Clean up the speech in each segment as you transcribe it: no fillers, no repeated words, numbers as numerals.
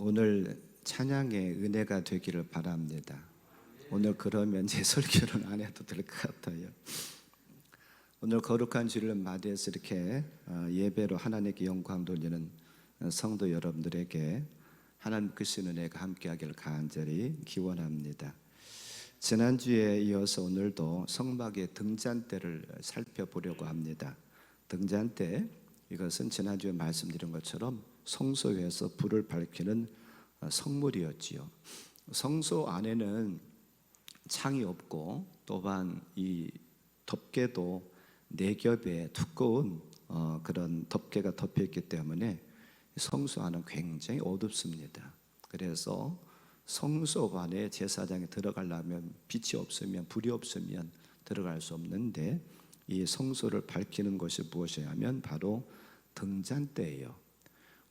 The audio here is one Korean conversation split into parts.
오늘 찬양의 은혜가 되기를 바랍니다. 오늘 그러면 제 설교는 안 해도 될 것 같아요. 오늘 거룩한 주일을 맞이해서 이렇게 예배로 하나님께 영광 돌리는 성도 여러분들에게 하나님 크신 은혜가 함께하기를 간절히 기원합니다. 지난주에 이어서 오늘도 성막의 등잔대를 살펴보려고 합니다. 등잔대, 이것은 지난주에 말씀드린 것처럼 성소에서 불을 밝히는 성물이었지요. 성소 안에는 창이 없고 또한 이 덮개도 네 겹의 두꺼운 그런 덮개가 덮여 있기 때문에 성소 안은 굉장히 어둡습니다. 그래서 성소 안에 제사장이 들어가려면 빛이 없으면, 불이 없으면 들어갈 수 없는데, 이 성소를 밝히는 것이 무엇이냐 하면 바로 등잔대예요.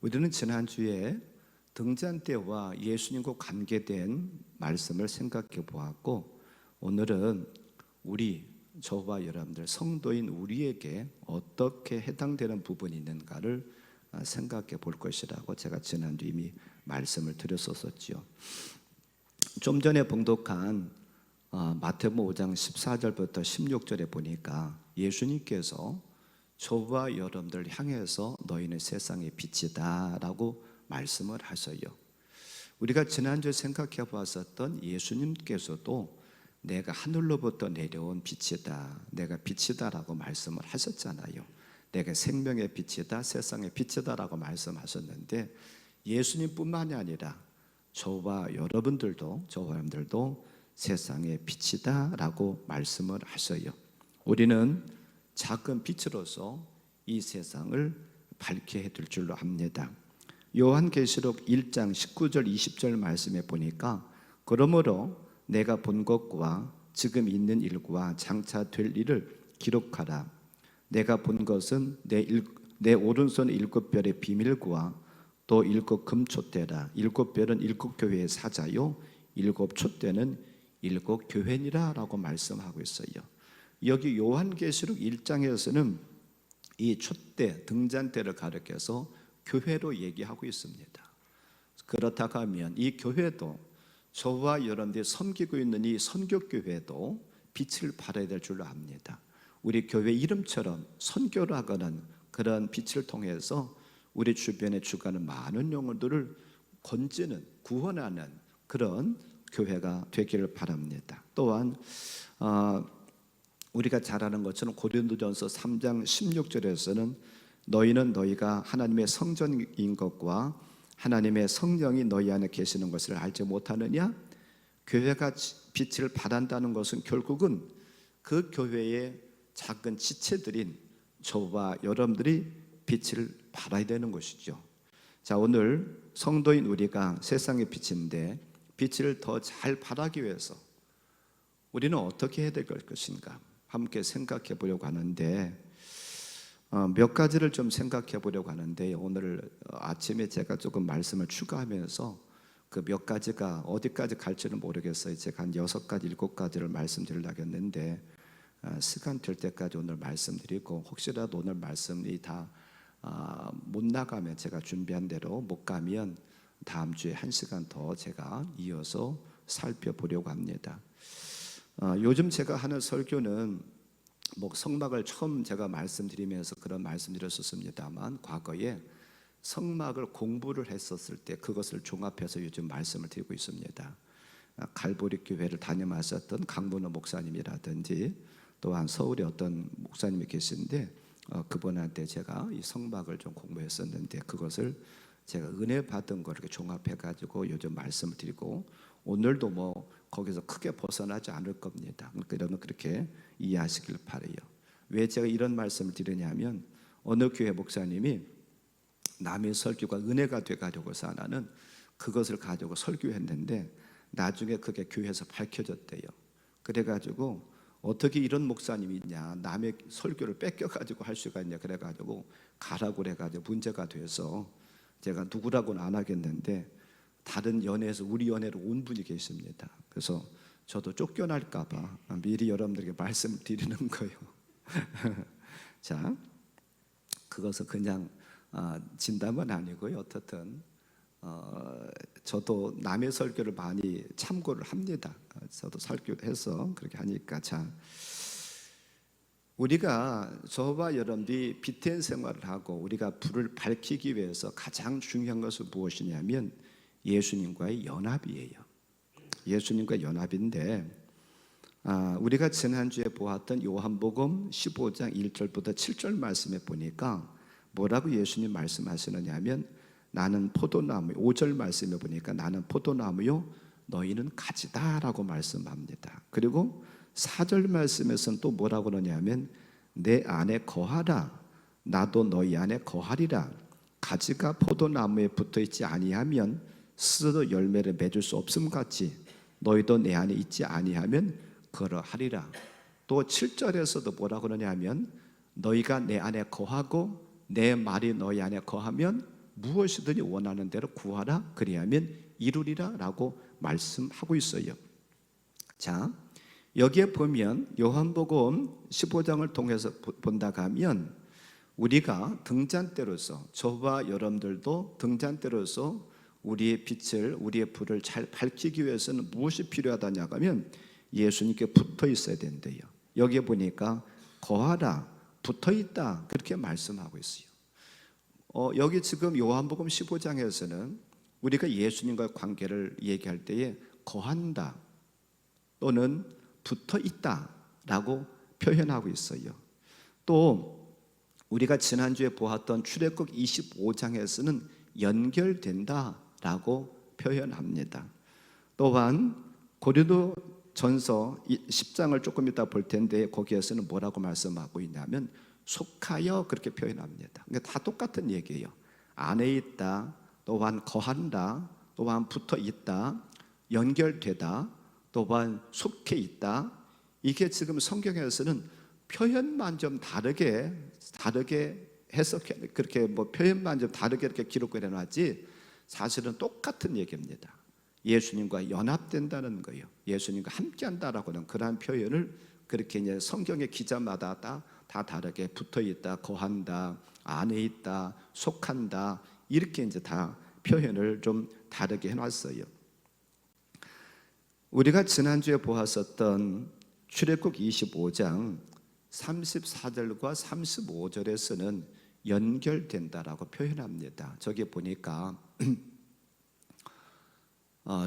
우리는 지난주에 등잔대와 예수님과 관계된 말씀을 생각해 보았고, 오늘은 저와 여러분들 성도인 우리에게 어떻게 해당되는 부분이 있는가를 생각해 볼 것이라고 제가 지난주 이미 말씀을 드렸었지요. 좀 전에 봉독한 마태복음 5장 14절부터 16절에 보니까 예수님께서 저와 여러분들 향해서 너희는 세상의 빛이다 라고 말씀을 하셔요. 우리가 지난주에 생각해 보았었던 예수님께서도 내가 하늘로부터 내려온 빛이다, 내가 빛이다 라고 말씀을 하셨잖아요. 내가 생명의 빛이다, 세상의 빛이다 라고 말씀하셨는데, 예수님뿐만이 아니라 저와 여러분들도 세상의 빛이다 라고 말씀을 하셔요. 우리는 작은 빛으로서 이 세상을 밝게 해둘 줄로 압니다. 요한계시록 1장 19절 20절 말씀에 보니까, 그러므로 내가 본 것과 지금 있는 일과 장차 될 일을 기록하라. 내가 본 것은 내 오른손 7별의 비밀과 또 7 금촛대라. 7별은 7 교회의 사자요 7 촛대는 7 교회니라 라고 말씀하고 있어요. 여기 요한계시록 1장에서는 이 촛대, 등잔대를 가리켜서 교회로 얘기하고 있습니다. 그렇다고 하면 이 교회도, 저와 여러분들이 섬기고 있는 이 선교교회도 빛을 발해야 될 줄로 압니다. 우리 교회 이름처럼 선교를 하거나 그런 빛을 통해서 우리 주변에 죽어가는 많은 영혼들을 건지는, 구원하는 그런 교회가 되기를 바랍니다. 또한 우리가 잘 아는 것처럼 고린도전서 3장 16절에서는 너희는 너희가 하나님의 성전인 것과 하나님의 성령이 너희 안에 계시는 것을 알지 못하느냐? 교회가 빛을 발한다는 것은 결국은 그 교회의 작은 지체들인 저와 여러분들이 빛을 발해야 되는 것이죠. 자, 오늘 성도인 우리가 세상의 빛인데 빛을 더 잘 발하기 위해서 우리는 어떻게 해야 될 것인가 함께 생각해 보려고 하는데, 몇 가지를 좀 생각해 보려고 하는데, 오늘 아침에 제가 조금 말씀을 추가하면서 그 몇 가지가 어디까지 갈지는 모르겠어요. 제가 한 6가지, 7가지를 말씀드리려고 했는데 시간 될 때까지 오늘 말씀드리고, 혹시라도 오늘 말씀이 다 못 나가면, 제가 준비한 대로 못 가면 다음 주에 1시간 더 제가 이어서 살펴보려고 합니다. 요즘 제가 하는 설교는 성막을 처음 제가 말씀드리면서 그런 말씀드렸었습니다만, 과거에 성막을 공부를 했었을 때 그것을 종합해서 요즘 말씀을 드리고 있습니다. 갈보리 교회를 다녀왔었던 강문호 목사님이라든지, 또한 서울에 어떤 목사님이 계신데 그분한테 제가 이 성막을 좀 공부했었는데, 그것을 제가 은혜 받은 걸 이렇게 종합해 가지고 요즘 말씀을 드리고, 오늘도 거기서 크게 벗어나지 않을 겁니다. 그러면 그렇게 이해하시길 바라요. 왜 제가 이런 말씀을 드리냐면, 어느 교회 목사님이 남의 설교가 은혜가 돼가지고서 하나는 그것을 가지고 설교했는데 나중에 그게 교회에서 밝혀졌대요. 그래가지고 어떻게 이런 목사님이 있냐, 남의 설교를 뺏겨가지고 할 수가 있냐, 그래가지고 가라고 그래가지고 문제가 돼서, 제가 누구라고는 안 하겠는데 다른 연회에서 우리 연회로 온 분이 계십니다. 그래서 저도 쫓겨날까 봐 미리 여러분들에게 말씀을 드리는 거예요. 자, 그것은 그냥 진담은 아니고요. 어떻든 저도 남의 설교를 많이 참고를 합니다. 저도 설교해서 그렇게 하니까. 자, 우리가 저와 여러분들이 빛의 생활을 하고 우리가 불을 밝히기 위해서 가장 중요한 것은 무엇이냐면 예수님과의 연합이에요. 예수님과 연합인데, 우리가 지난주에 보았던 요한복음 15장 1절부터 7절 말씀에 보니까 뭐라고 예수님 말씀하시느냐 하면 나는 포도나무, 5절 말씀에 보니까 나는 포도나무요 너희는 가지다 라고 말씀합니다. 그리고 4절 말씀에서는 또 뭐라고 그러냐면 내 안에 거하라 나도 너희 안에 거하리라. 가지가 포도나무에 붙어있지 아니하면 스스로 열매를 맺을 수 없음 같이 너희도 내 안에 있지 아니하면 그러하리라. 또 7절에서도 뭐라고 그러냐면 너희가 내 안에 거하고 내 말이 너희 안에 거하면 무엇이든지 원하는 대로 구하라 그리하면 이루리라 라고 말씀하고 있어요. 자, 여기에 보면 요한복음 15장을 통해서 본다고 하면 우리가 등잔대로서 저와 여러분들도 등잔대로서 우리의 빛을 우리의 불을 잘 밝히기 위해서는 무엇이 필요하다냐고 하면 예수님께 붙어 있어야 된대요. 여기에 보니까 거하라 붙어 있다 그렇게 말씀하고 있어요. 여기 지금 요한복음 15장에서는 우리가 예수님과의 관계를 얘기할 때에 거한다 또는 붙어 있다 라고 표현하고 있어요. 또 우리가 지난주에 보았던 출애굽 25장에서는 연결된다 라고 표현합니다. 또한 고린도전서 10장을 조금 이따 볼 텐데 거기에서는 뭐라고 말씀하고 있냐면 속하여 그렇게 표현합니다. 그러니까 다 똑같은 얘기예요. 안에 있다, 또한 거한다, 또한 붙어 있다, 연결되다, 또한 속해 있다. 이게 지금 성경에서는 표현만 좀 다르게 해석해 그렇게 표현만 좀 다르게 이렇게 기록을 해놨지 사실은 똑같은 얘기입니다. 예수님과 연합된다는 거예요. 예수님과 함께한다라고는 그러한 표현을 그렇게 이제 성경의 기자마다 다 다르게 붙어 있다, 거한다, 안에 있다, 속한다 이렇게 이제 다 표현을 좀 다르게 해놨어요. 우리가 지난주에 보았었던 출애굽 25장 34절과 35절에서는 연결된다라고 표현합니다. 저기 보니까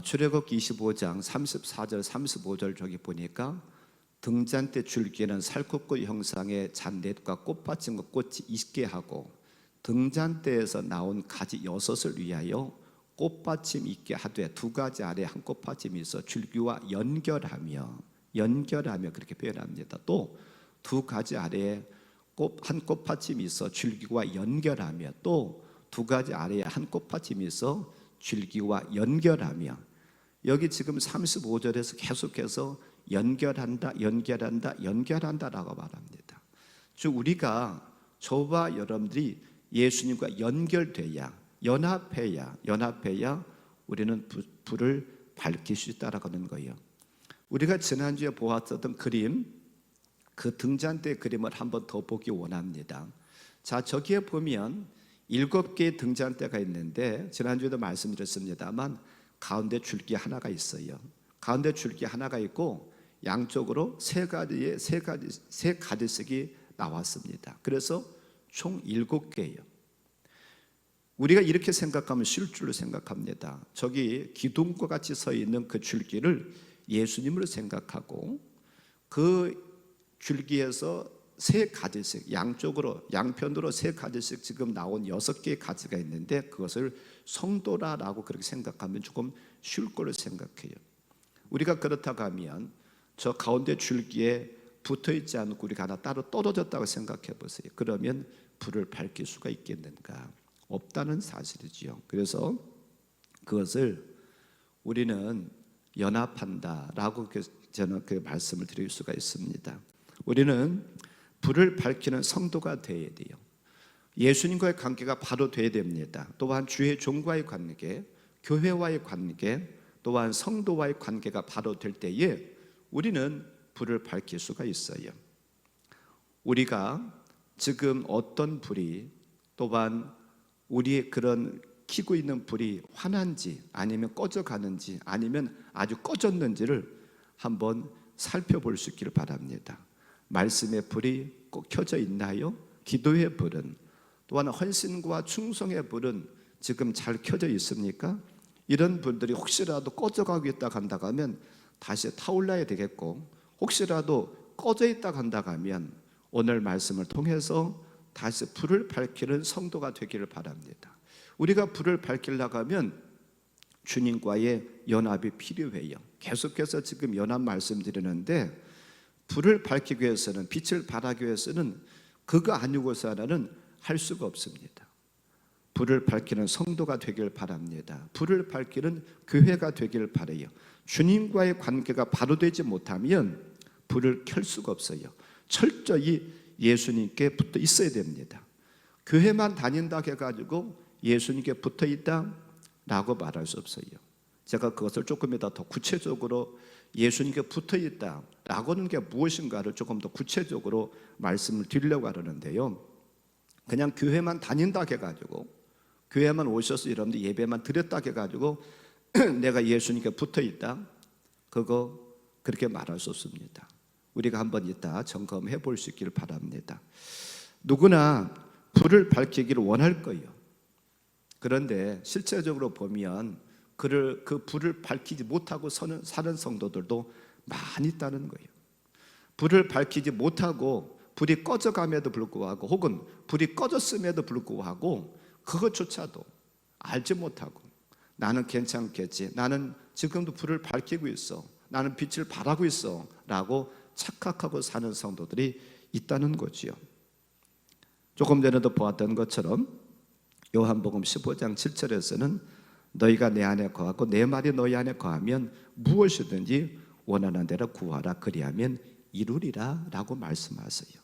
출애굽 25장 34절 35절 저기 보니까 등잔대 줄기에는 살갗꽃 형상의 잔넷과 꽃받침과 꽃이 있게 하고 등잔대에서 나온 가지 6을 위하여 꽃받침 있게 하되 2가지 아래 한 꽃받침이 있어 줄기와 연결하며 그렇게 표현합니다. 또 2가지 아래에 한 꽃받침이 있어 줄기와 연결하며 또 2가지 아래에 한 꽃받침이 있어 줄기와 연결하며 여기 지금 35절에서 계속해서 연결한다라고 말합니다. 즉 우리가 저와 여러분들이 예수님과 연결돼야 연합해야 우리는 불을 밝힐 수 있다라고 하는 거예요. 우리가 지난주에 보았던 그림, 그 등잔대 그림을 한번 더 보기 원합니다. 자, 저기에 보면 7개의 등잔대가 있는데 지난주에도 말씀드렸습니다만 가운데 줄기 하나가 있어요. 가운데 줄기 하나가 있고 양쪽으로 세 가지씩이 나왔습니다. 그래서 총 7개예요. 우리가 이렇게 생각하면 쉬울 줄로 생각합니다. 저기 기둥과 같이 서 있는 그 줄기를 예수님으로 생각하고 그 줄기에서 3가지씩 양편으로 3가지씩 지금 나온 6개의 가지가 있는데 그것을 성도라고 그렇게 생각하면 조금 쉬울 거로 생각해요. 우리가 그렇다고 하면 저 가운데 줄기에 붙어있지 않고 우리가 하나 따로 떨어졌다고 생각해 보세요. 그러면 불을 밝힐 수가 있겠는가? 없다는 사실이지요. 그래서 그것을 우리는 연합한다라고 저는 그 말씀을 드릴 수가 있습니다. 우리는 불을 밝히는 성도가 되어야 돼요. 예수님과의 관계가 바로 되어야 됩니다. 또한 주의 종과의 관계, 교회와의 관계, 또한 성도와의 관계가 바로 될 때에 우리는 불을 밝힐 수가 있어요. 우리가 지금 어떤 불이 또한 우리의 그런 켜고 있는 불이 환한지 아니면 꺼져가는지 아니면 아주 꺼졌는지를 한번 살펴볼 수 있기를 바랍니다. 말씀의 불이 꼭 켜져 있나요? 기도의 불은, 또한 헌신과 충성의 불은 지금 잘 켜져 있습니까? 이런 분들이 혹시라도 꺼져가고 있다 간다고 하면 다시 타올라야 되겠고, 혹시라도 꺼져 있다 간다고 하면 오늘 말씀을 통해서 다시 불을 밝히는 성도가 되기를 바랍니다. 우리가 불을 밝히려고 하면 주님과의 연합이 필요해요. 계속해서 지금 연합 말씀드리는데, 불을 밝히기 위해서는, 빛을 발하기 위해서는 그거 아니고서는 할 수가 없습니다. 불을 밝히는 성도가 되길 바랍니다. 불을 밝히는 교회가 되길 바라요. 주님과의 관계가 바로 되지 못하면 불을 켤 수가 없어요. 철저히 예수님께 붙어 있어야 됩니다. 교회만 다닌다 해가지고 예수님께 붙어 있다 라고 말할 수 없어요. 제가 그것을 조금 더 구체적으로 예수님께 붙어 있다 라고는 게 무엇인가를 조금 더 구체적으로 말씀을 드리려고 하는데요, 그냥 교회만 다닌다 해가지고, 교회만 오셔서 여러분들 예배만 드렸다 해가지고 내가 예수님께 붙어 있다, 그거 그렇게 말할 수 없습니다. 우리가 한번 이따 점검해 볼 수 있기를 바랍니다. 누구나 불을 밝히기를 원할 거예요. 그런데 실제적으로 보면 그 불을 밝히지 못하고 사는 성도들도 많이 있다는 거예요. 불을 밝히지 못하고 불이 꺼져감에도 불구하고, 혹은 불이 꺼졌음에도 불구하고 그것조차도 알지 못하고 나는 괜찮겠지, 나는 지금도 불을 밝히고 있어, 나는 빛을 발하고 있어 라고 착각하고 사는 성도들이 있다는 거지요. 조금 전에도 보았던 것처럼 요한복음 15장 7절에서는 너희가 내 안에 거하고 내 말이 너희 안에 거하면 무엇이든지 원하는 대로 구하라, 그리하면 이루리라 라고 말씀하세요.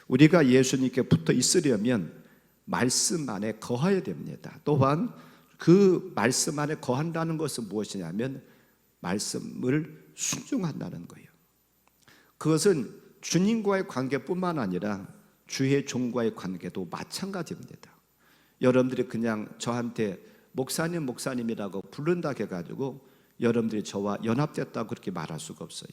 우리가 예수님께 붙어 있으려면 말씀 안에 거해야 됩니다. 또한 그 말씀 안에 거한다는 것은 무엇이냐면 말씀을 순종한다는 거예요. 그것은 주님과의 관계뿐만 아니라 주의 종과의 관계도 마찬가지입니다. 여러분들이 그냥 저한테 목사님이라고 부른다 해가지고 여러분들이 저와 연합됐다고 그렇게 말할 수가 없어요.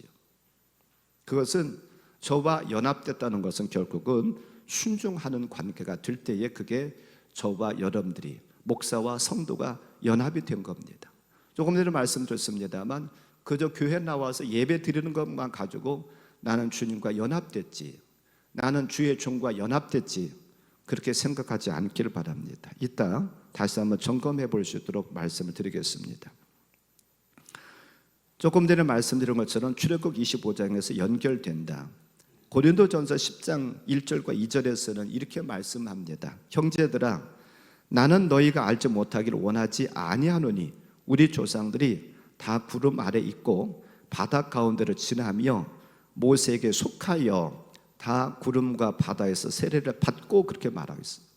그것은 저와 연합됐다는 것은 결국은 순종하는 관계가 될 때에 그게 저와 여러분들이, 목사와 성도가 연합이 된 겁니다. 조금 전에 말씀드렸습니다만 그저 교회 나와서 예배 드리는 것만 가지고 나는 주님과 연합됐지, 나는 주의 종과 연합됐지, 그렇게 생각하지 않기를 바랍니다. 이따 다시 한번 점검해 볼 수 있도록 말씀을 드리겠습니다. 조금 전에 말씀드린 것처럼 출애굽 25장에서 연결된다. 고린도전서 10장 1절과 2절에서는 이렇게 말씀합니다. 형제들아, 나는 너희가 알지 못하기를 원하지 아니하노니 우리 조상들이 다 구름 아래 있고 바다 가운데를 지나며 모세에게 속하여 다 구름과 바다에서 세례를 받고, 그렇게 말하고 있습니다.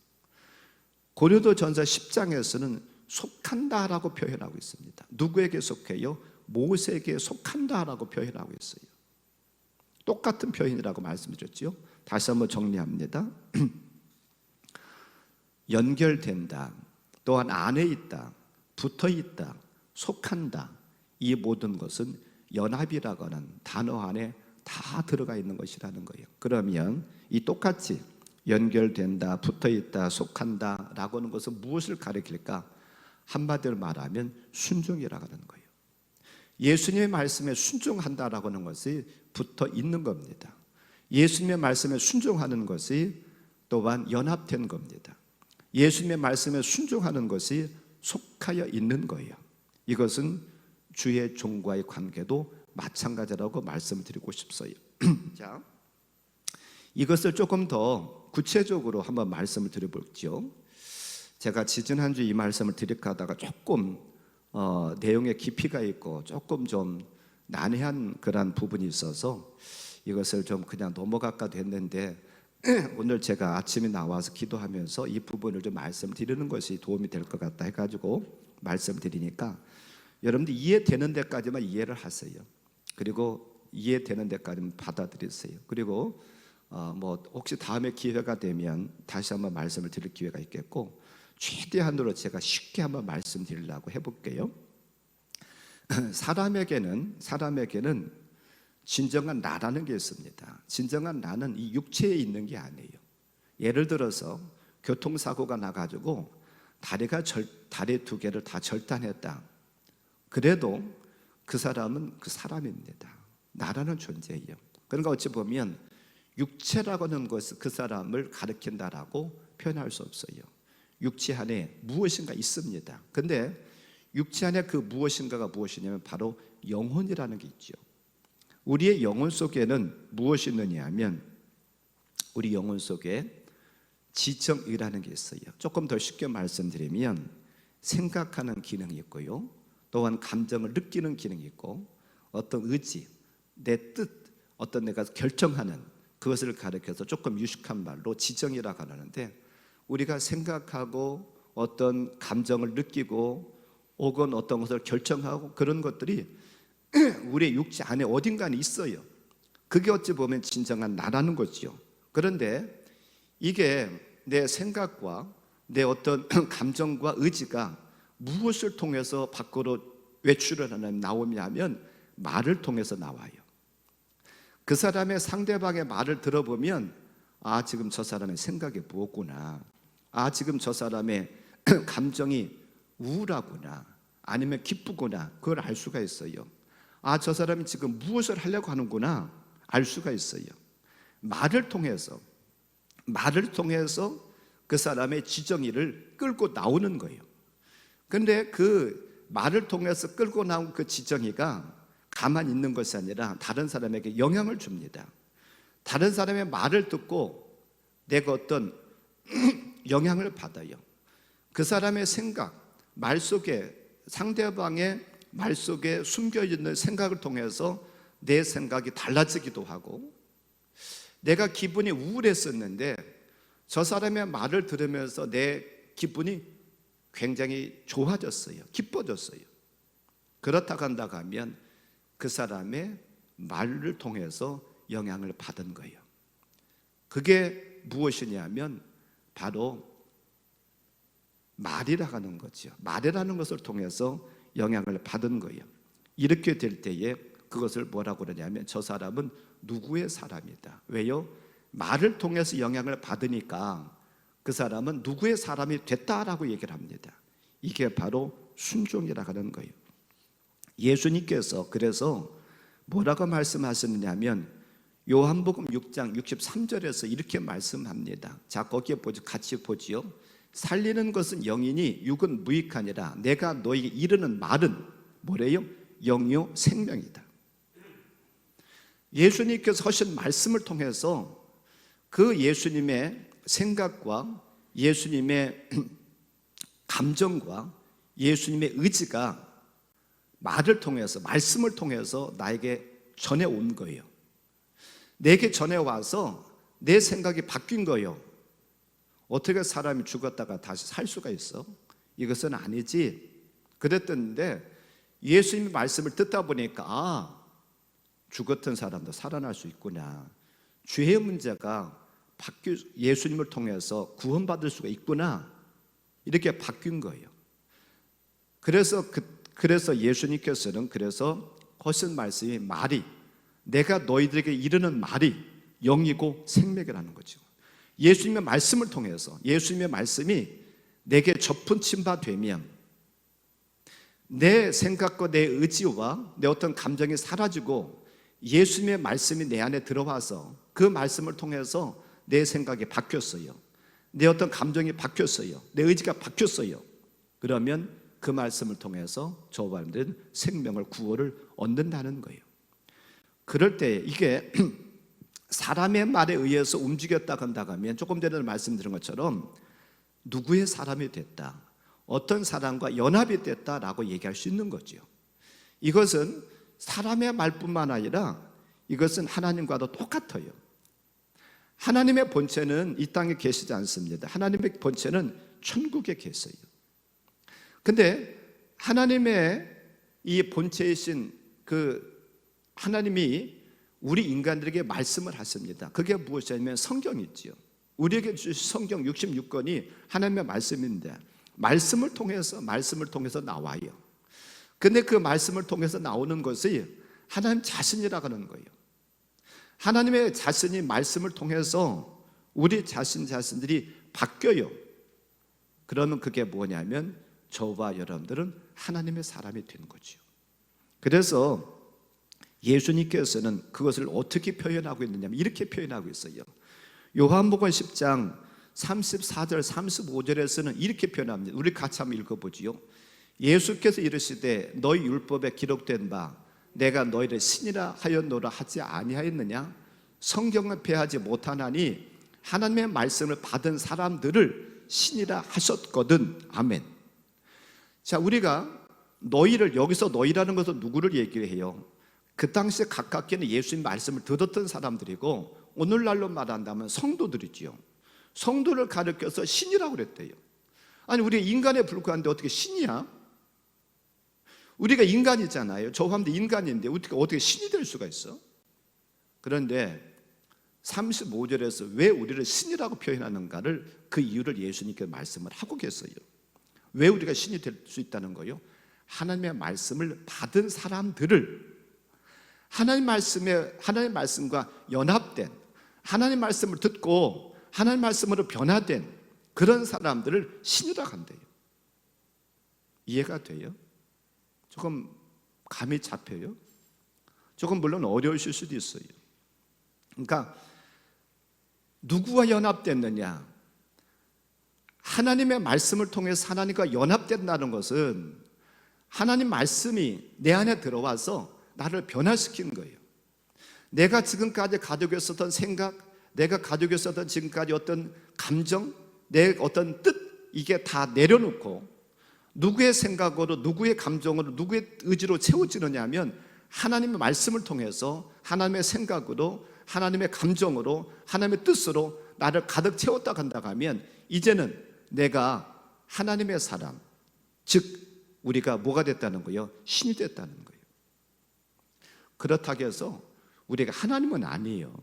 고린도전서 10장에서는 속한다라고 표현하고 있습니다. 누구에게 속해요? 모세에게 속한다라고 표현하고 있어요. 똑같은 표현이라고 말씀드렸죠. 다시 한번 정리합니다. 연결된다, 또한 안에 있다, 붙어 있다, 속한다, 이 모든 것은 연합이라고 하는 단어 안에 다 들어가 있는 것이라는 거예요. 그러면 이 똑같이 연결된다, 붙어 있다, 속한다 라고 하는 것은 무엇을 가리킬까? 한마디로 말하면 순종이라고 하는 거예요. 예수님의 말씀에 순종한다라고 하는 것이 붙어 있는 겁니다. 예수님의 말씀에 순종하는 것이 또한 연합된 겁니다. 예수님의 말씀에 순종하는 것이 속하여 있는 거예요. 이것은 주의 종과의 관계도 마찬가지라고 말씀드리고 싶어요. 자, 이것을 조금 더 구체적으로 한번 말씀을 드려볼게요. 제가 지지난주 이 말씀을 드릴까 하다가 조금 내용에 깊이가 있고 조금 좀 난해한 그런 부분이 있어서 이것을 좀 그냥 넘어갈까 됐는데, 오늘 제가 아침에 나와서 기도하면서 이 부분을 좀 말씀드리는 것이 도움이 될 것 같다 해가지고 말씀드리니까 여러분들 이해되는 데까지만 이해를 하세요. 그리고 이해되는 데까지만 받아들이세요. 그리고 뭐 혹시 다음에 기회가 되면 다시 한번 말씀을 드릴 기회가 있겠고, 최대한으로 제가 쉽게 한번 말씀드리려고 해볼게요. 사람에게는 진정한 나라는 게 있습니다. 진정한 나는 이 육체에 있는 게 아니에요. 예를 들어서 교통사고가 나가지고 다리 두 개를 다 절단했다. 그래도 그 사람은 그 사람입니다. 나라는 존재예요. 그러니까 어찌 보면 육체라고 하는 것은 그 사람을 가리킨다라고 표현할 수 없어요. 육체 안에 무엇인가 있습니다. 근데 육체 안에 그 무엇인가가 무엇이냐면 바로 영혼이라는 게 있죠. 우리의 영혼 속에는 무엇이 있느냐 하면 우리 영혼 속에 지정이라는 게 있어요. 조금 더 쉽게 말씀드리면 생각하는 기능이 있고요, 또한 감정을 느끼는 기능이 있고, 어떤 의지, 내 뜻, 어떤 내가 결정하는 그것을 가리켜서 조금 유식한 말로 지정이라고 하는데, 우리가 생각하고 어떤 감정을 느끼고 혹은 어떤 것을 결정하고 그런 것들이 우리의 육체 안에 어딘가에 있어요. 그게 어찌 보면 진정한 나라는 거죠. 그런데 이게 내 생각과 내 어떤 감정과 의지가 무엇을 통해서 밖으로 외출을 하면 나오냐 하면 말을 통해서 나와요. 그 사람의 상대방의 말을 들어보면 아, 지금 저 사람의 생각이 뭐구나, 아, 지금 저 사람의 감정이 우울하구나, 아니면 기쁘구나, 그걸 알 수가 있어요. 아, 저 사람이 지금 무엇을 하려고 하는구나 알 수가 있어요. 말을 통해서 그 사람의 지정의를 끌고 나오는 거예요. 그런데 그 말을 통해서 끌고 나온 그 지정의가 가만히 있는 것이 아니라 다른 사람에게 영향을 줍니다. 다른 사람의 말을 듣고 내가 어떤 영향을 받아요. 그 사람의 생각, 말 속에, 상대방의 말 속에 숨겨있는 생각을 통해서 내 생각이 달라지기도 하고, 내가 기분이 우울했었는데 저 사람의 말을 들으면서 내 기분이 굉장히 좋아졌어요. 기뻐졌어요. 그렇다고 한다고 하면 그 사람의 말을 통해서 영향을 받은 거예요. 그게 무엇이냐면 바로 말이라고 하는 거죠. 말이라는 것을 통해서 영향을 받은 거예요. 이렇게 될 때에 그것을 뭐라고 그러냐면 저 사람은 누구의 사람이다. 왜요? 말을 통해서 영향을 받으니까 그 사람은 누구의 사람이 됐다라고 얘기를 합니다. 이게 바로 순종이라고 하는 거예요. 예수님께서 그래서 뭐라고 말씀하셨느냐면 요한복음 6장 63절에서 이렇게 말씀합니다. 자, 거기에 같이 보지요. 살리는 것은 영이니 육은 무익하니라. 내가 너에게 이르는 말은 뭐래요? 영이요 생명이다. 예수님께서 하신 말씀을 통해서 그 예수님의 생각과 예수님의 감정과 예수님의 의지가 말을 통해서, 말씀을 통해서 나에게 전해온 거예요. 내게 전해와서 내 생각이 바뀐 거예요. 어떻게 사람이 죽었다가 다시 살 수가 있어? 이것은 아니지. 그랬던데 예수님의 말씀을 듣다 보니까 아, 죽었던 사람도 살아날 수 있구나. 죄의 문제가 예수님을 통해서 구원받을 수가 있구나. 이렇게 바뀐 거예요. 그래서 예수님께서는 그래서 하신 말씀이 말이, 내가 너희들에게 이르는 말이 영이고 생명이라는 거죠. 예수님의 말씀을 통해서, 예수님의 말씀이 내게 접붙임 바 되면 내 생각과 내 의지와 내 어떤 감정이 사라지고 예수님의 말씀이 내 안에 들어와서 그 말씀을 통해서 내 생각이 바뀌었어요. 내 어떤 감정이 바뀌었어요. 내 의지가 바뀌었어요. 그러면 그 말씀을 통해서 저와 여러분들은 생명을, 구원을 얻는다는 거예요. 그럴 때 이게 사람의 말에 의해서 움직였다 한다고 하면 조금 전에 말씀드린 것처럼 누구의 사람이 됐다, 어떤 사람과 연합이 됐다라고 얘기할 수 있는 거죠. 이것은 사람의 말뿐만 아니라 이것은 하나님과도 똑같아요. 하나님의 본체는 이 땅에 계시지 않습니다. 하나님의 본체는 천국에 계세요. 근데 하나님의 이 본체이신 그 하나님이 우리 인간들에게 말씀을 하십니다. 그게 무엇이냐면 성경이지요. 우리에게 주신 성경 66권이 하나님의 말씀인데 말씀을 통해서 나와요. 근데 그 말씀을 통해서 나오는 것이 하나님 자신이라고 하는 거예요. 하나님의 자신이 말씀을 통해서 우리 자신들이 바뀌어요. 그러면 그게 뭐냐면 저와 여러분들은 하나님의 사람이 되는 거죠. 그래서 예수님께서는 그것을 어떻게 표현하고 있느냐면 이렇게 표현하고 있어요. 요한복음 10장 34절 35절에서는 이렇게 표현합니다. 우리 같이 한번 읽어보지요. 예수께서 이르시되 너희 율법에 기록된 바 내가 너희를 신이라 하였노라 하지 아니하였느냐? 성경을 폐하지 못하나니 하나님의 말씀을 받은 사람들을 신이라 하셨거든. 아멘. 자, 우리가 너희를, 여기서 너희라는 것은 누구를 얘기해요? 그 당시에 가깝게는 예수님 말씀을 들었던 사람들이고 오늘날로 말한다면 성도들이지요. 성도를 가르쳐서 신이라고 그랬대요. 아니, 우리가 인간에 불과한데 어떻게 신이야? 우리가 인간이잖아요. 저 사람도 인간인데 어떻게 신이 될 수가 있어? 그런데 35절에서 왜 우리를 신이라고 표현하는가를, 그 이유를 예수님께서 말씀을 하고 계세요. 왜 우리가 신이 될 수 있다는 거예요? 하나님의 말씀을 받은 사람들을, 하나님 말씀과 연합된, 하나님 말씀을 듣고 하나님 말씀으로 변화된 그런 사람들을 신이라고 한대요. 이해가 돼요? 조금 감이 잡혀요? 조금 물론 어려우실 수도 있어요. 그러니까 누구와 연합됐느냐? 하나님의 말씀을 통해서 하나님과 연합된다는 것은 하나님 말씀이 내 안에 들어와서 나를 변화시키는 거예요. 내가 지금까지 가지고 있었던 생각, 내가 가지고 있었던 지금까지 어떤 감정, 내 어떤 뜻, 이게 다 내려놓고 누구의 생각으로, 누구의 감정으로, 누구의 의지로 채워지느냐 하면 하나님의 말씀을 통해서 하나님의 생각으로, 하나님의 감정으로, 하나님의 뜻으로 나를 가득 채웠다 한다고 하면 이제는 내가 하나님의 사람, 즉 우리가 뭐가 됐다는 거예요? 신이 됐다는 거예요. 그렇다고 해서 우리가 하나님은 아니에요.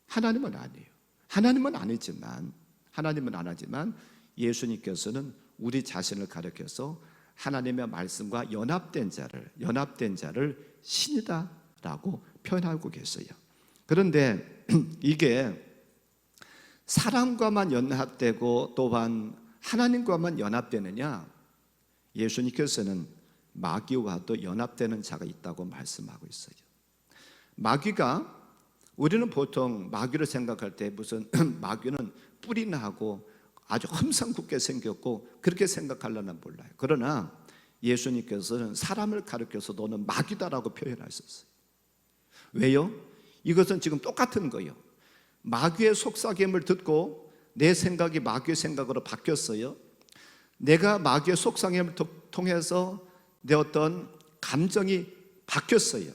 하나님은 아니지만 예수님께서는 우리 자신을 가리켜서 하나님의 말씀과 연합된 자를 신이다라고 표현하고 계세요. 그런데 이게 사람과만 연합되고 또한 하나님과만 연합되느냐? 예수님께서는 마귀와도 연합되는 자가 있다고 말씀하고 있어요. 마귀가, 우리는 보통 마귀를 생각할 때 무슨 마귀는 뿔이 나고 아주 험상궂게 생겼고 그렇게 생각하려나 몰라요. 그러나 예수님께서는 사람을 가리켜서 너는 마귀다라고 표현하셨어요. 왜요? 이것은 지금 똑같은 거예요. 마귀의 속삭임을 듣고 내 생각이 마귀의 생각으로 바뀌었어요. 내가 마귀의 속삭임을 통해서 내 어떤 감정이 바뀌었어요.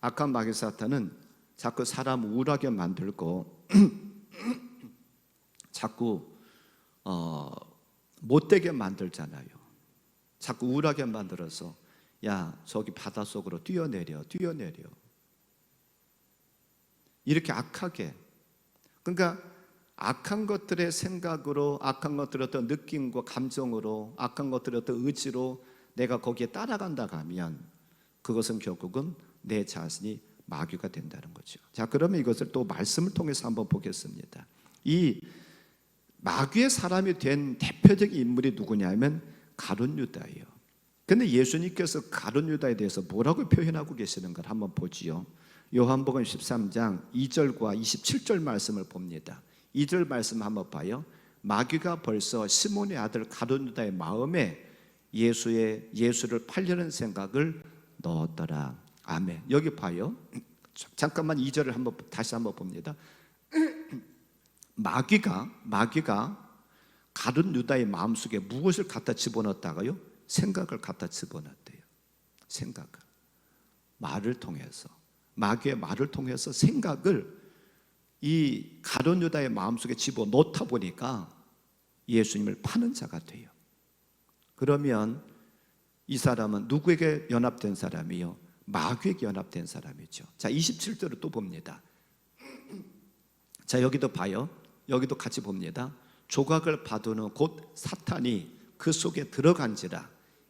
악한 마귀 사탄은 자꾸 사람 우울하게 만들고 자꾸 못되게 만들잖아요. 자꾸 우울하게 만들어서 야, 저기 바닷속으로 뛰어내려 이렇게 악하게, 그러니까 악한 것들의 생각으로, 악한 것들의 어떤 느낌과 감정으로, 악한 것들의 어떤 의지로 내가 거기에 따라간다고 하면 그것은 결국은 내 자신이 마귀가 된다는 거죠. 자, 그러면 이것을 또 말씀을 통해서 한번 보겠습니다. 이 마귀의 사람이 된 대표적인 인물이 누구냐면 가룟 유다예요. 근데 예수님께서 가룟 유다에 대해서 뭐라고 표현하고 계시는가를 한번 보지요. 요한복음 13장 2절과 27절 말씀을 봅니다. 2절 말씀 한번 봐요. 마귀가 벌써 시몬의 아들 가룟 유다의 마음에 예수를 팔려는 생각을 넣었더라. 아멘. 여기 봐요. 잠깐만 2절을 다시 한번 봅니다. 마귀가 가룟 유다의 마음속에 무엇을 갖다 집어넣었다가요? 생각을 갖다 집어넣었대요. 생각을. 말을 통해서, 마귀의 말을 통해서 생각을 이 가룟 유다의 마음속에 집어넣다 보니까 예수님을 파는 자가 돼요. 그러면 이 사람은 누구에게 연합된 사람이요? 마귀에게 연합된 사람이죠. 자, 27절을 또 봅니다. 자, 여기도 봐요. 여기도 같이 봅니다. 조각을 받으는 곧 사탄이 그 속에 들어간지라.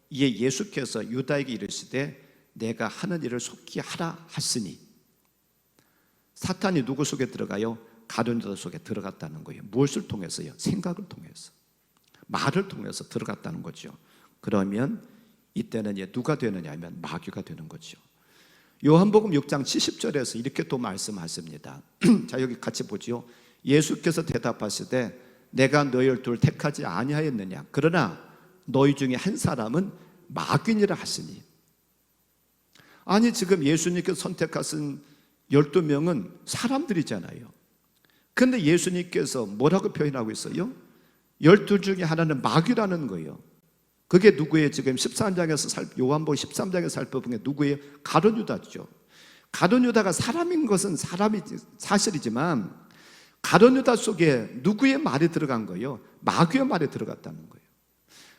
이에 예수께서 유다에게 이르시되 내가 하는 일을 속히 하라 하시니. 사탄이 누구 속에 들어가요? 가룟 유다 속에 들어갔다는 거예요. 무엇을 통해서요? 생각을 통해서, 말을 통해서 들어갔다는 거죠. 그러면 이때는 누가 되느냐 하면 마귀가 되는 거죠. 요한복음 6장 70절에서 이렇게 또 말씀하십니다. 자, 여기 같이 보죠. 예수께서 대답하시되 내가 너희를 둘 택하지 아니하였느냐? 그러나 너희 중에 한 사람은 마귀니라 하시니. 아니, 지금 예수님께서 선택하신 12명은 사람들이잖아요. 그런데 예수님께서 뭐라고 표현하고 있어요? 12 중에 하나는 마귀라는 거예요. 그게 누구예요? 지금 13장에서 요한복음 13장에서 살펴본 게 누구예요? 가룟 유다죠. 가룟 유다가 사람인 것은 사람이 사실이지만 가룟 유다 속에 누구의 말이 들어간 거예요? 마귀의 말이 들어갔다는 거예요.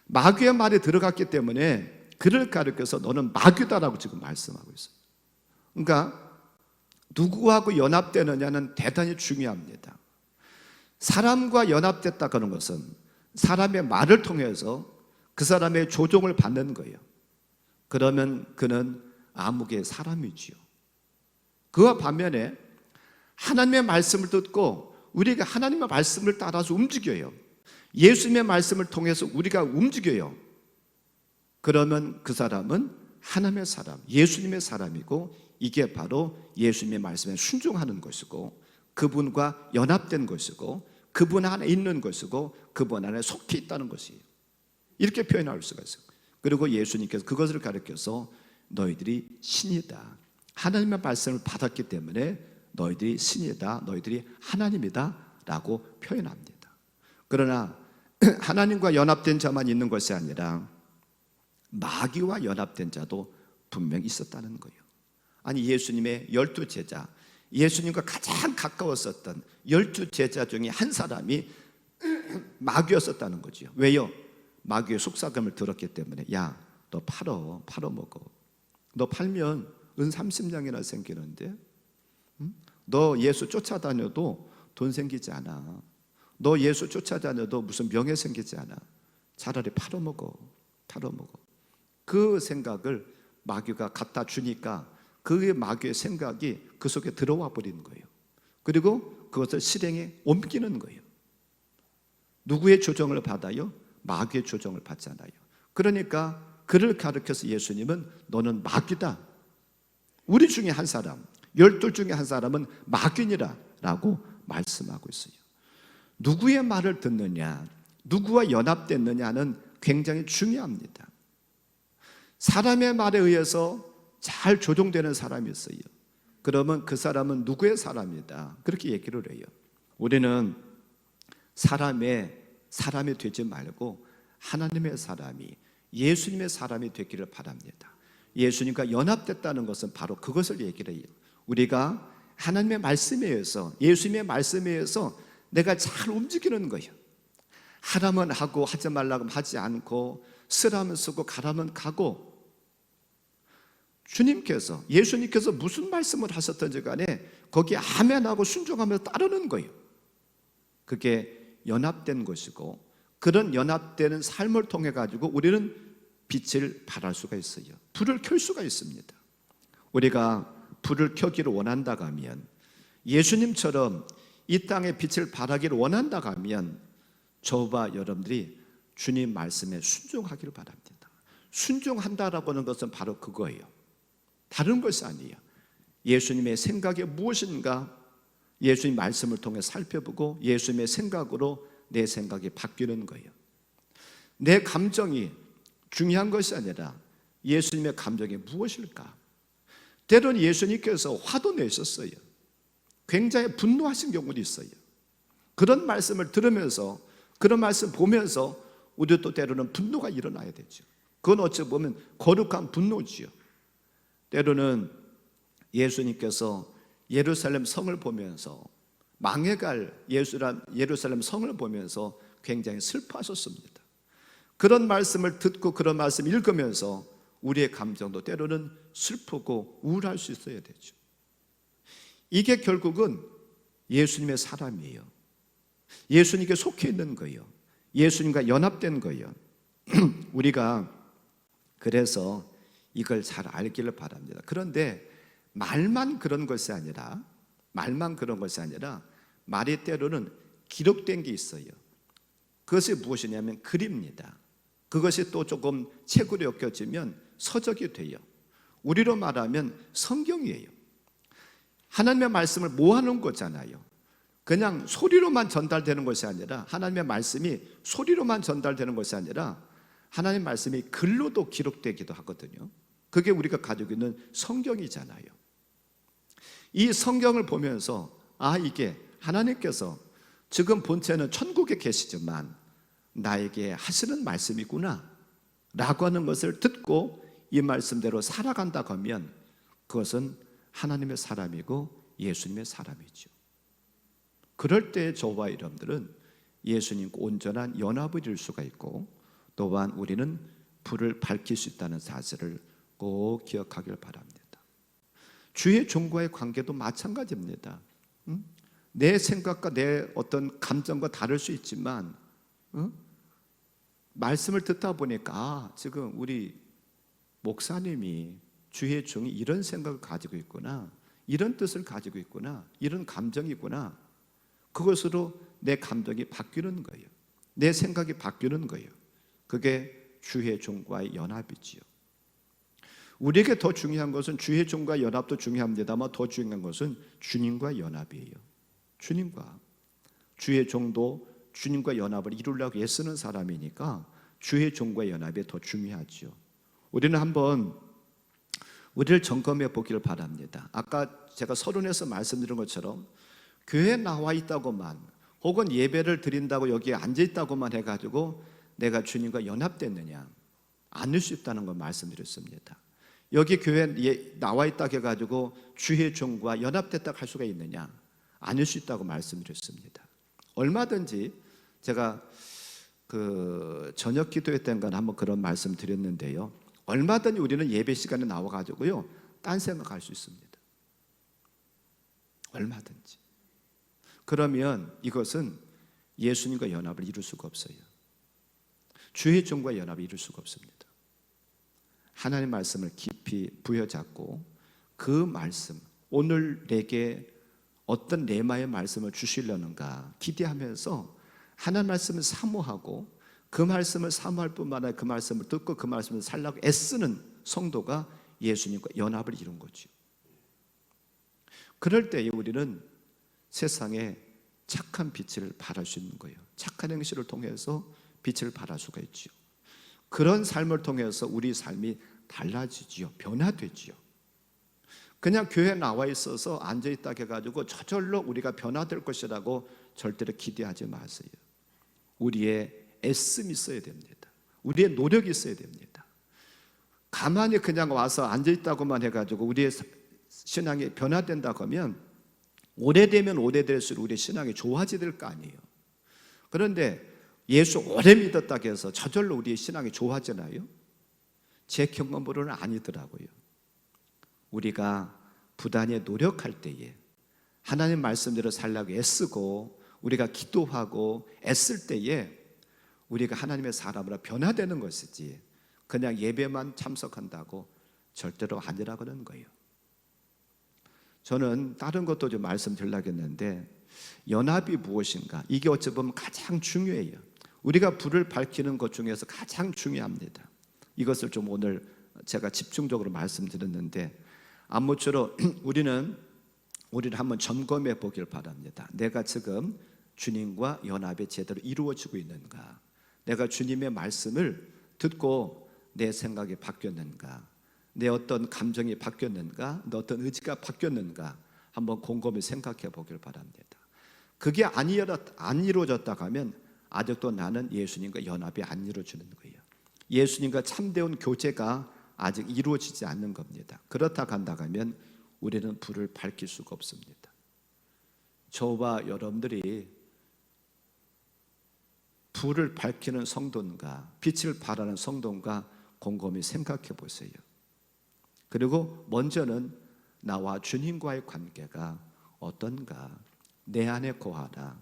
마귀의 말이 들어갔기 때문에 그를 가리켜서 너는 마귀다라고 지금 말씀하고 있어요. 그러니까 누구하고 연합되느냐는 대단히 중요합니다. 사람과 연합됐다 그런 것은 사람의 말을 통해서 그 사람의 조종을 받는 거예요. 그러면 그는 암흑의 사람이지요. 그와 반면에 하나님의 말씀을 듣고 우리가 하나님의 말씀을 따라서 움직여요. 예수님의 말씀을 통해서 우리가 움직여요. 그러면 그 사람은 하나님의 사람, 예수님의 사람이고, 이게 바로 예수님의 말씀에 순종하는 것이고, 그분과 연합된 것이고, 그분 안에 있는 것이고, 그분 안에 속해 있다는 것이에요. 이렇게 표현할 수가 있어요. 그리고 예수님께서 그것을 가르쳐서 너희들이 신이다, 하나님의 말씀을 받았기 때문에 너희들이 신이다, 너희들이 하나님이다 라고 표현합니다. 그러나 하나님과 연합된 자만 있는 것이 아니라 마귀와 연합된 자도 분명히 있었다는 거예요. 아니, 예수님의 12 제자, 예수님과 가장 가까웠었던 12 제자 중에 한 사람이 마귀였었다는 거죠. 왜요? 마귀의 속삭임을 들었기 때문에. 야, 너 팔아먹어. 너 팔면 은 30냥이나 생기는데, 너 예수 쫓아다녀도 돈 생기지 않아. 너 예수 쫓아다녀도 무슨 명예 생기지 않아. 차라리 팔아먹어. 그 생각을 마귀가 갖다 주니까 그 마귀의 생각이 그 속에 들어와 버리는 거예요. 그리고 그것을 실행에 옮기는 거예요. 누구의 조정을 받아요? 마귀의 조정을 받잖아요. 그러니까 그를 가르쳐서 예수님은 너는 마귀다, 우리 중에 한 사람, 12 중에 한 사람은 마귀니라 라고 말씀하고 있어요. 누구의 말을 듣느냐, 누구와 연합됐느냐는 굉장히 중요합니다. 사람의 말에 의해서 잘 조종되는 사람이 있어요. 그러면 그 사람은 누구의 사람이다, 그렇게 얘기를 해요. 우리는 사람이 되지 말고 하나님의 사람이, 예수님의 사람이 되기를 바랍니다. 예수님과 연합됐다는 것은 바로 그것을 얘기를 해요. 우리가 하나님의 말씀에 의해서, 예수님의 말씀에 의해서 내가 잘 움직이는 거예요. 하라면 하고 하지 말라고 하지 않고, 쓰라면 쓰고 가라면 가고, 주님께서, 예수님께서 무슨 말씀을 하셨든지 간에 거기에 아멘하고 순종하면서 따르는 거예요. 그게 연합된 것이고, 그런 연합되는 삶을 통해 가지고 우리는 빛을 발할 수가 있어요. 불을 켤 수가 있습니다. 우리가 불을 켜기를 원한다고 하면, 예수님처럼 이 땅에 빛을 발하기를 원한다고 하면 저와 여러분들이 주님 말씀에 순종하기를 바랍니다. 순종한다라고 하는 것은 바로 그거예요. 다른 것이 아니에요. 예수님의 생각이 무엇인가 예수님 말씀을 통해 살펴보고 예수님의 생각으로 내 생각이 바뀌는 거예요. 내 감정이 중요한 것이 아니라 예수님의 감정이 무엇일까? 때로는 예수님께서 화도 내셨어요. 굉장히 분노하신 경우도 있어요. 그런 말씀을 들으면서, 그런 말씀 보면서 우리도 때로는 분노가 일어나야 되죠. 그건 어찌 보면 거룩한 분노지요. 때로는 예수님께서 예루살렘 성을 보면서, 망해갈 예루살렘 성을 보면서 굉장히 슬퍼하셨습니다. 그런 말씀을 듣고 그런 말씀 읽으면서 우리의 감정도 때로는 슬프고 우울할 수 있어야 되죠. 이게 결국은 예수님의 사람이에요. 예수님께 속해 있는 거예요. 예수님과 연합된 거예요. 우리가 그래서 이걸 잘 알기를 바랍니다. 그런데 말만 그런 것이 아니라 말이 때로는 기록된 게 있어요. 그것이 무엇이냐면 글입니다. 그것이 또 조금 책으로 엮여지면 서적이 돼요. 우리로 말하면 성경이에요. 하나님의 말씀을 모아놓은 거잖아요. 그냥 소리로만 전달되는 것이 아니라, 하나님의 말씀이 소리로만 전달되는 것이 아니라 하나님의 말씀이 글로도 기록되기도 하거든요. 그게 우리가 가지고 있는 성경이잖아요. 이 성경을 보면서 이게 하나님께서 지금 본체는 천국에 계시지만 나에게 하시는 말씀이구나 라고 하는 것을 듣고 이 말씀대로 살아간다고 하면 그것은 하나님의 사람이고 예수님의 사람이죠. 그럴 때 저와 여러분들은 예수님과 온전한 연합을 이룰 수가 있고, 또한 우리는 불을 밝힐 수 있다는 사실을 꼭 기억하길 바랍니다. 주의 종과의 관계도 마찬가지입니다. 내 생각과 내 어떤 감정과 다를 수 있지만 말씀을 듣다 보니까 지금 우리 목사님이, 주의 종이 이런 생각을 가지고 있구나, 이런 뜻을 가지고 있구나, 이런 감정이 있구나. 그것으로 내 감정이 바뀌는 거예요. 내 생각이 바뀌는 거예요. 그게 주의 종과의 연합이지요. 우리에게 더 중요한 것은, 주의 종과 연합도 중요합니다만 더 중요한 것은 주님과 연합이에요. 주님과, 주의 종도 주님과 연합을 이루려고 애쓰는 사람이니까 주의 종과 연합이 더 중요하죠. 우리는 한번 우리를 점검해 보기를 바랍니다. 아까 제가 서론에서 말씀드린 것처럼 교회에 나와 있다고만, 혹은 예배를 드린다고 여기에 앉아 있다고만 해가지고 내가 주님과 연합됐느냐, 아닐 수 있다는 걸 말씀드렸습니다. 여기 교회에 나와 있다고 해가지고 주의 종과 연합됐다고 할 수가 있느냐, 아닐 수 있다고 말씀드렸습니다. 얼마든지 제가 저녁 기도회 때인가 한번 그런 말씀 드렸는데요, 얼마든지 우리는 예배 시간에 나와가지고요 딴 생각할 수 있습니다. 얼마든지. 그러면 이것은 예수님과 연합을 이룰 수가 없어요. 주의 종과 연합을 이룰 수가 없습니다. 하나님의 말씀을 깊이 부여잡고 그 말씀, 오늘 내게 어떤 레마의 말씀을 주시려는가 기대하면서 하나님의 말씀을 사모하고, 그 말씀을 사모할 뿐만 아니라 그 말씀을 듣고 그 말씀을 살려고 애쓰는 성도가 예수님과 연합을 이룬 거죠. 그럴 때에 우리는 세상에 착한 빛을 발할 수 있는 거예요. 착한 행실을 통해서 빛을 발할 수가 있죠. 그런 삶을 통해서 우리 삶이 달라지지요. 변화되지요. 그냥 교회에 나와 있어서 앉아있다 해가지고 저절로 우리가 변화될 것이라고 절대로 기대하지 마세요. 우리의 애씀이 있어야 됩니다. 우리의 노력이 있어야 됩니다. 가만히 그냥 와서 앉아있다고만 해가지고 우리의 신앙이 변화된다고 하면 오래되면 오래될수록 우리의 신앙이 좋아질 거 아니에요. 그런데 예수 오래 믿었다고 해서 저절로 우리의 신앙이 좋아지나요? 제 경험으로는 아니더라고요. 우리가 부단히 노력할 때에, 하나님 말씀대로 살려고 애쓰고 우리가 기도하고 애쓸 때에 우리가 하나님의 사람으로 변화되는 것이지, 그냥 예배만 참석한다고 절대로 아니라고 하는 거예요. 저는 다른 것도 좀 말씀드리려고 했는데, 연합이 무엇인가, 이게 어찌 보면 가장 중요해요. 우리가 불을 밝히는 것 중에서 가장 중요합니다. 이것을 좀 오늘 제가 집중적으로 말씀드렸는데, 아무쪼록 우리를 한번 점검해 보길 바랍니다. 내가 지금 주님과 연합이 제대로 이루어지고 있는가, 내가 주님의 말씀을 듣고 내 생각이 바뀌었는가, 내 어떤 감정이 바뀌었는가, 내 어떤 의지가 바뀌었는가 한번 곰곰이 생각해 보길 바랍니다. 그게 안 이루어졌다고 하면 아직도 나는 예수님과 연합이 안 이루어지는 거예요. 예수님과 참되온 교제가 아직 이루어지지 않는 겁니다. 그렇다고 한다고 하면 우리는 불을 밝힐 수가 없습니다. 저와 여러분들이 불을 밝히는 성도인가, 빛을 발하는 성도인가 곰곰이 생각해 보세요. 그리고 먼저는 나와 주님과의 관계가 어떤가, 내 안에 거하라.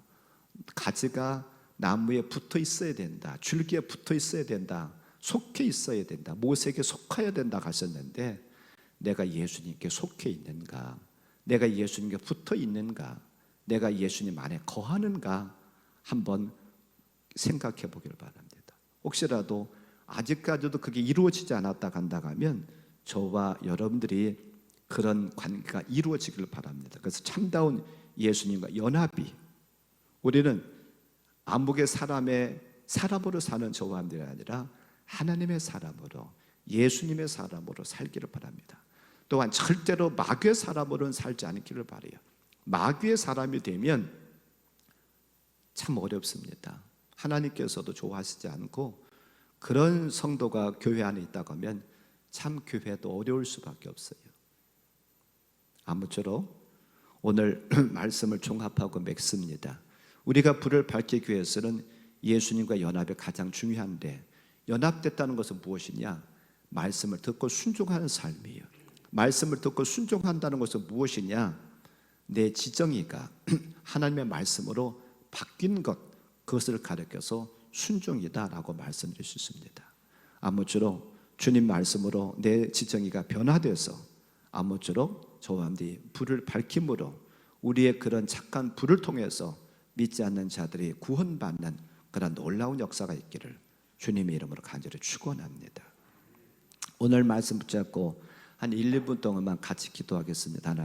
가지가 나무에 붙어 있어야 된다. 줄기에 붙어 있어야 된다. 속해 있어야 된다. 모세에게 속하여야 된다 하셨는데 내가 예수님께 속해 있는가? 내가 예수님께 붙어 있는가? 내가 예수님 안에 거하는가? 한번 생각해 보길 바랍니다. 혹시라도 아직까지도 그게 이루어지지 않았다 간다 하면 저와 여러분들이 그런 관계가 이루어지길 바랍니다. 그래서 참다운 예수님과 연합이, 우리는 암흑의 사람의 사람으로 사는 저와 여러분들이 아니라 하나님의 사람으로, 예수님의 사람으로 살기를 바랍니다. 또한 절대로 마귀의 사람으로는 살지 않기를 바라요. 마귀의 사람이 되면 참 어렵습니다. 하나님께서도 좋아하시지 않고 그런 성도가 교회 안에 있다고 하면 참 교회도 어려울 수밖에 없어요. 아무쪼록 오늘 말씀을 종합하고 맺습니다. 우리가 불을 밝히기 위해서는 예수님과 연합이 가장 중요한데, 연합됐다는 것은 무엇이냐? 말씀을 듣고 순종하는 삶이에요. 말씀을 듣고 순종한다는 것은 무엇이냐? 내 지정의가 하나님의 말씀으로 바뀐 것, 그것을 가르쳐서 순종이다라고 말씀드릴 수 있습니다. 아무쪼록 주님 말씀으로 내 지정의가 변화돼서 아무쪼록 저와 함께 불을 밝힘으로 우리의 그런 착한 불을 통해서 믿지 않는 자들이 구원받는 그런 놀라운 역사가 있기를 주님의 이름으로 간절히 축원합니다. 오늘 말씀 붙잡고 한 1, 2분 동안만 같이 기도하겠습니다.